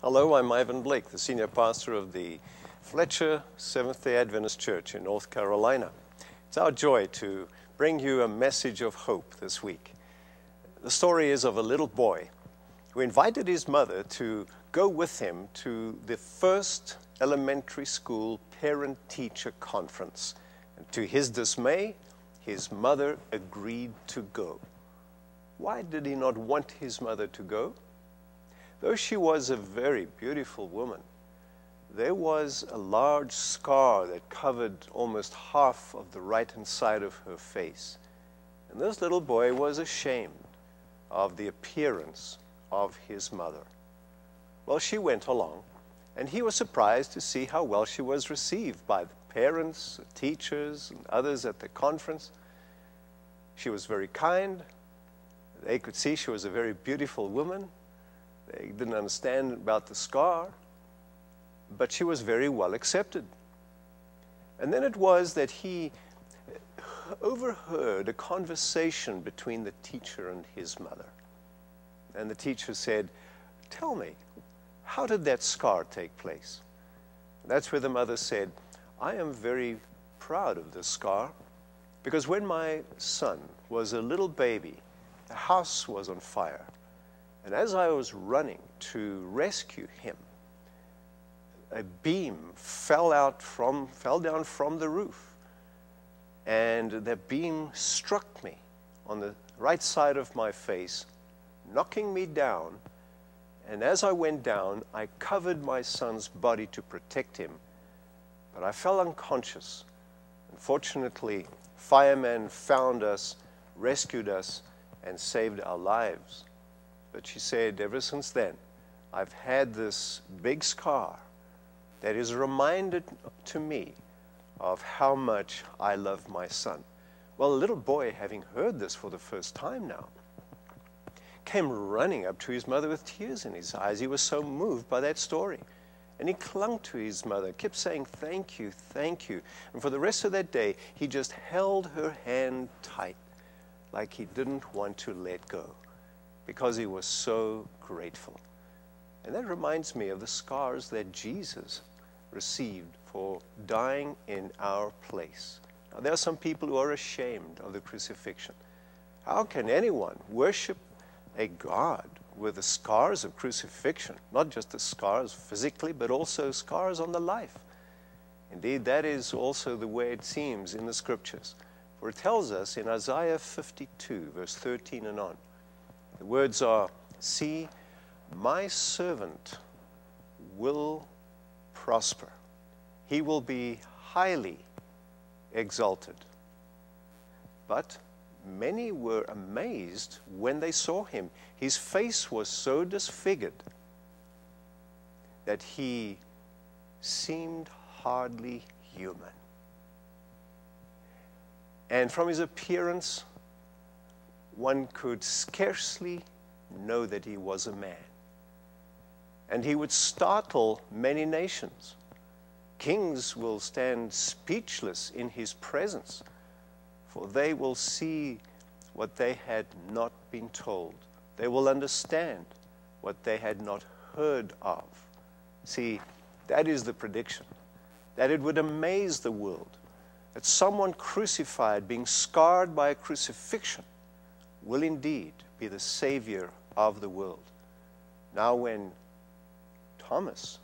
Hello, I'm Ivan Blake, the senior pastor of the Fletcher Seventh-day Adventist Church in North Carolina. It's our joy to bring you a message of hope this week. The story is of a little boy who invited his mother to go with him to the first elementary school parent-teacher conference. And to his dismay, his mother agreed to go. Why did he not want his mother to go? Though she was a very beautiful woman, there was a large scar that covered almost half of the right-hand side of her face. And this little boy was ashamed of the appearance of his mother. Well, she went along, and he was surprised to see how well she was received by the parents, the teachers, and others at the conference. She was very kind. They could see she was a very beautiful woman. They didn't understand about the scar, but she was very well accepted. And then it was that he overheard a conversation between the teacher and his mother. And the teacher said, "Tell me, how did that scar take place?" And that's where the mother said, "I am very proud of this scar, because when my son was a little baby, the house was on fire. And as I was running to rescue him, a beam fell down from the roof. And the beam struck me on the right side of my face, knocking me down. And as I went down, I covered my son's body to protect him. But I fell unconscious. Unfortunately, firemen found us, rescued us, and saved our lives." But she said, ever since then, I've had this big scar that is a reminder to me of how much I love my son. Well, the little boy, having heard this for the first time now, came running up to his mother with tears in his eyes. He was so moved by that story. And he clung to his mother, kept saying, "Thank you, thank you." And for the rest of that day, he just held her hand tight, like he didn't want to let go, because he was so grateful. And that reminds me of the scars that Jesus received for dying in our place. Now, there are some people who are ashamed of the crucifixion. How can anyone worship a God with the scars of crucifixion? Not just the scars physically, but also scars on the life. Indeed, that is also the way it seems in the Scriptures. For it tells us in Isaiah 52, verse 13 and on, the words are, "See, my servant will prosper. He will be highly exalted." But many were amazed when they saw him. His face was so disfigured that he seemed hardly human. And from his appearance, one could scarcely know that he was a man. And he would startle many nations. Kings will stand speechless in his presence, for they will see what they had not been told. They will understand what they had not heard of. See, that is the prediction, that it would amaze the world, that someone crucified, being scarred by a crucifixion, will indeed be the Savior of the world. Now, when Thomas,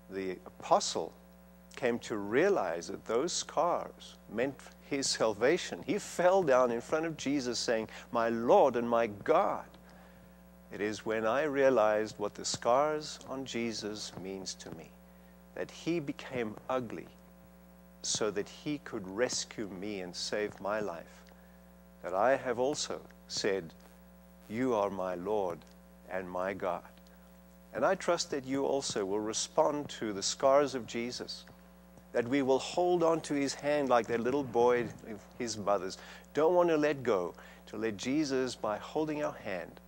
the apostle, came to realize that those scars meant his salvation, he fell down in front of Jesus saying, "My Lord and my God." It is when I realized what the scars on Jesus means to me, that he became ugly so that he could rescue me and save my life, that I have also said, "You are my Lord and my God." And I trust that you also will respond to the scars of Jesus, that we will hold on to his hand like that little boy, his mother's. Don't want to let go, to let Jesus, by holding our hand,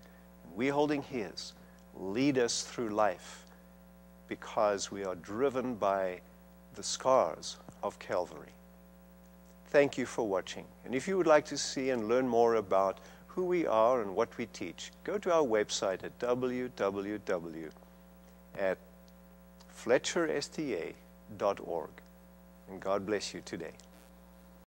we holding his, lead us through life, because we are driven by the scars of Calvary. Thank you for watching. And if you would like to see and learn more about who we are and what we teach, go to our website at www at fletchersda.org. And God bless you today.